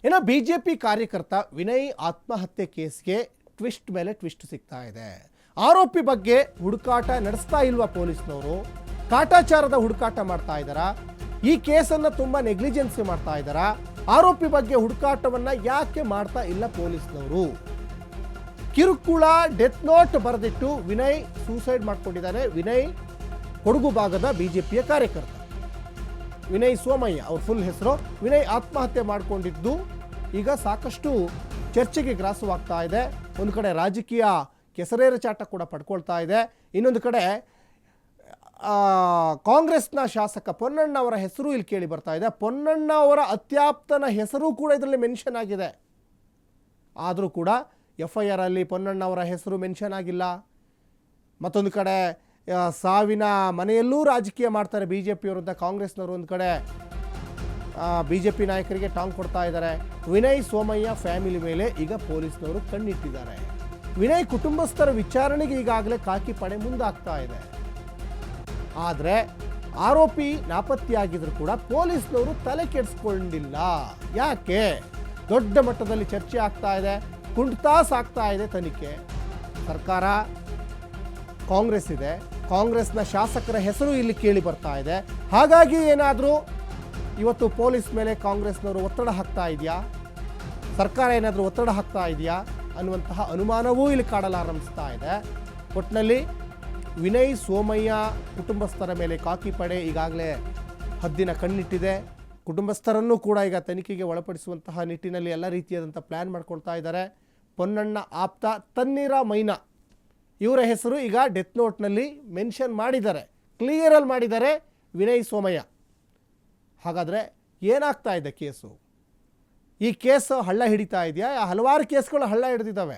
ಇನ್ನು ಬಿಜೆಪಿ ಕಾರ್ಯಕರ್ತ ವಿನಯ್ ಆತ್ಮಹತ್ಯೆ ಕೇಸ್ಗೆ ಟ್ವಿಸ್ಟ್ ಮೇಲೆ ಟ್ವಿಸ್ಟ್ ಸಿಗ್ತಾ ಇದೆ. ಆರೋಪಿ ಬಗ್ಗೆ ಹುಡುಕಾಟ ನಡೆಸ್ತಾ ಇಲ್ವಾ ಪೊಲೀಸ್ನವರು? ಕಾಟಾಚಾರದ ಹುಡುಕಾಟ ಮಾಡ್ತಾ ಇದ್ದಾರಾ? ಈ ಕೇಸನ್ನು ತುಂಬ ನೆಗ್ಲಿಜೆನ್ಸಿ ಮಾಡ್ತಾ ಇದ್ದಾರಾ? ಆರೋಪಿ ಬಗ್ಗೆ ಹುಡುಕಾಟವನ್ನ ಯಾಕೆ ಮಾಡ್ತಾ ಇಲ್ಲ ಪೊಲೀಸ್ನವರು? ಕಿರುಕುಳ ಡೆತ್ ನೋಟ್ ಬರೆದಿಟ್ಟು ವಿನಯ್ ಸೂಸೈಡ್ ಮಾಡ್ಕೊಂಡಿದ್ದಾನೆ. ವಿನಯ್ ಕೊಡಗು ಭಾಗದ ಬಿಜೆಪಿಯ ಕಾರ್ಯಕರ್ತ ವಿನಯ್ ಸೋಮಯ್ಯ, ಅವ್ರ ಫುಲ್ ಹೆಸರು. ವಿನಯ್ ಆತ್ಮಹತ್ಯೆ ಮಾಡಿಕೊಂಡಿದ್ದು ಈಗ ಸಾಕಷ್ಟು ಚರ್ಚೆಗೆ ಗ್ರಾಸವಾಗ್ತಾ ಇದೆ. ಒಂದು ಕಡೆ ರಾಜಕೀಯ ಕೆಸರೇರ ಚಾಟ ಕೂಡ ಪಡ್ಕೊಳ್ತಾ ಇದೆ. ಇನ್ನೊಂದು ಕಡೆ ಕಾಂಗ್ರೆಸ್ನ ಶಾಸಕ ಪೊನ್ನಣ್ಣ ಅವರ ಹೆಸರು ಇಲ್ಲಿ ಕೇಳಿ ಬರ್ತಾ ಇದೆ. ಪೊನ್ನಣ್ಣ ಅವರ ಅತ್ಯಾಪ್ತನ ಹೆಸರು ಕೂಡ ಇದರಲ್ಲಿ ಮೆನ್ಷನ್ ಆಗಿದೆ. ಆದರೂ ಕೂಡ FIR ಅಲ್ಲಿ ಪೊನ್ನಣ್ಣ ಅವರ ಹೆಸರು ಮೆನ್ಷನ್ ಆಗಿಲ್ಲ. ಮತ್ತೊಂದು ಕಡೆ ಸಾವಿನ ಮನೆಯಲ್ಲೂ ರಾಜಕೀಯ ಮಾಡ್ತಾರೆ ಬಿಜೆಪಿಯವರು ಅಂತ ಕಾಂಗ್ರೆಸ್ನವರು ಒಂದು ಕಡೆ ಬಿಜೆಪಿ ನಾಯಕರಿಗೆ ಟಾಂಗ್ ಕೊಡ್ತಾ ಇದ್ದಾರೆ. ವಿನಯ್ ಸೋಮಯ್ಯ ಫ್ಯಾಮಿಲಿ ಮೇಲೆ ಈಗ ಪೊಲೀಸ್ನವರು ಕಣ್ಣಿಟ್ಟಿದ್ದಾರೆ. ವಿನಯ್ ಕುಟುಂಬಸ್ಥರ ವಿಚಾರಣೆಗೆ ಈಗಾಗಲೇ ಖಾಕಿ ಪಡೆ ಮುಂದಾಗ್ತಾ ಇದೆ. ಆದರೆ ಆರೋಪಿ ನಾಪತ್ತೆಯಾಗಿದ್ರು ಕೂಡ ಪೊಲೀಸ್ನವರು ತಲೆ ಕೆಡಿಸ್ಕೊಂಡಿಲ್ಲ. ಯಾಕೆ? ದೊಡ್ಡ ಮಟ್ಟದಲ್ಲಿ ಚರ್ಚೆ ಆಗ್ತಾ ಇದೆ, ಕುಂಠಿತಾ ಸಾಗ್ತಾ ಇದೆ ತನಿಖೆ. ಸರ್ಕಾರ ಕಾಂಗ್ರೆಸ್ ಇದೆ, ಕಾಂಗ್ರೆಸ್ನ ಶಾಸಕರ ಹೆಸರು ಇಲ್ಲಿ ಕೇಳಿ ಬರ್ತಾ ಇದೆ. ಹಾಗಾಗಿ ಏನಾದರೂ ಇವತ್ತು ಪೊಲೀಸ್ ಮೇಲೆ ಕಾಂಗ್ರೆಸ್ನವರು ಒತ್ತಡ ಹಾಕ್ತಾ ಇದೆಯಾ, ಸರ್ಕಾರ ಏನಾದರೂ ಒತ್ತಡ ಹಾಕ್ತಾ ಇದೆಯಾ ಅನ್ನುವಂತಹ ಅನುಮಾನವೂ ಇಲ್ಲಿ ಕಾಡಲಾರಂಭಿಸ್ತಾ ಇದೆ. ಒಟ್ಟಿನಲ್ಲಿ ವಿನಯ್ ಸೋಮಯ್ಯ ಕುಟುಂಬಸ್ಥರ ಮೇಲೆ ಖಾಕಿ ಪಡೆ ಈಗಾಗಲೇ ಹದ್ದಿನ ಕಣ್ಣಿಟ್ಟಿದೆ. ಕುಟುಂಬಸ್ಥರನ್ನು ಕೂಡ ಈಗ ತನಿಖೆಗೆ ಒಳಪಡಿಸುವಂತಹ ನಿಟ್ಟಿನಲ್ಲಿ ಎಲ್ಲ ರೀತಿಯಾದಂಥ ಪ್ಲ್ಯಾನ್ ಮಾಡ್ಕೊಳ್ತಾ ಇದ್ದಾರೆ. ಪೊನ್ನಣ್ಣ ಆಪ್ತ ತನ್ನೀರ ಮೈನಾ ಇವರ ಹೆಸರು ಈಗ ಡೆತ್ ನೋಟ್ನಲ್ಲಿ ಮೆನ್ಷನ್ ಮಾಡಿದ್ದಾರೆ, ಕ್ಲಿಯರಲ್ಲಿ ಮಾಡಿದ್ದಾರೆ ವಿನಯ್ ಸೋಮಯ್ಯ. ಹಾಗಾದರೆ ಏನಾಗ್ತಾ ಇದೆ ಕೇಸು? ಈ ಕೇಸು ಹಳ್ಳ ಹಿಡಿತಾ ಇದೆಯಾ? ಹಲವಾರು ಕೇಸ್ಗಳು ಹಳ್ಳ ಹಿಡಿದಿದ್ದಾವೆ.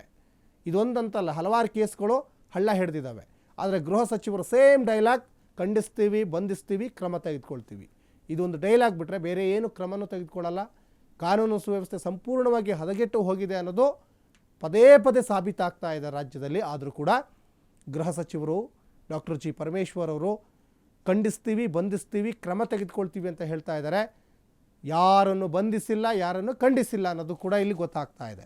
ಇದೊಂದಂತಲ್ಲ, ಹಲವಾರು ಕೇಸ್ಗಳು ಹಳ್ಳ ಹಿಡಿದಿದ್ದಾವೆ. ಆದರೆ ಗೃಹ ಸಚಿವರು ಸೇಮ್ ಡೈಲಾಗ್, ಖಂಡಿಸ್ತೀವಿ, ಬಂಧಿಸ್ತೀವಿ, ಕ್ರಮ ತೆಗೆದುಕೊಳ್ತೀವಿ. ಇದೊಂದು ಡೈಲಾಗ್ ಬಿಟ್ಟರೆ ಬೇರೆ ಏನು ಕ್ರಮನೂ ತೆಗೆದುಕೊಳ್ಳಲ್ಲ. ಕಾನೂನು ಸುವ್ಯವಸ್ಥೆ ಸಂಪೂರ್ಣವಾಗಿ ಹದಗೆಟ್ಟು ಹೋಗಿದೆ ಅನ್ನೋದು ಪದೇ ಪದೇ ಸಾಬೀತಾಗ್ತಾ ಇದೆ ರಾಜ್ಯದಲ್ಲಿ. ಆದರೂ ಕೂಡ ಗೃಹ ಸಚಿವರು ಡಾಕ್ಟರ್ ಜಿ ಪರಮೇಶ್ವರ್ ಅವರು ಖಂಡಿಸ್ತೀವಿ, ಬಂಧಿಸ್ತೀವಿ, ಕ್ರಮ ತೆಗೆದುಕೊಳ್ತೀವಿ ಅಂತ ಹೇಳ್ತಾ ಇದ್ದಾರೆ. ಯಾರನ್ನು ಬಂಧಿಸಿಲ್ಲ, ಯಾರನ್ನು ಖಂಡಿಸಿಲ್ಲ ಅನ್ನೋದು ಕೂಡ ಇಲ್ಲಿ ಗೊತ್ತಾಗ್ತಾ ಇದೆ.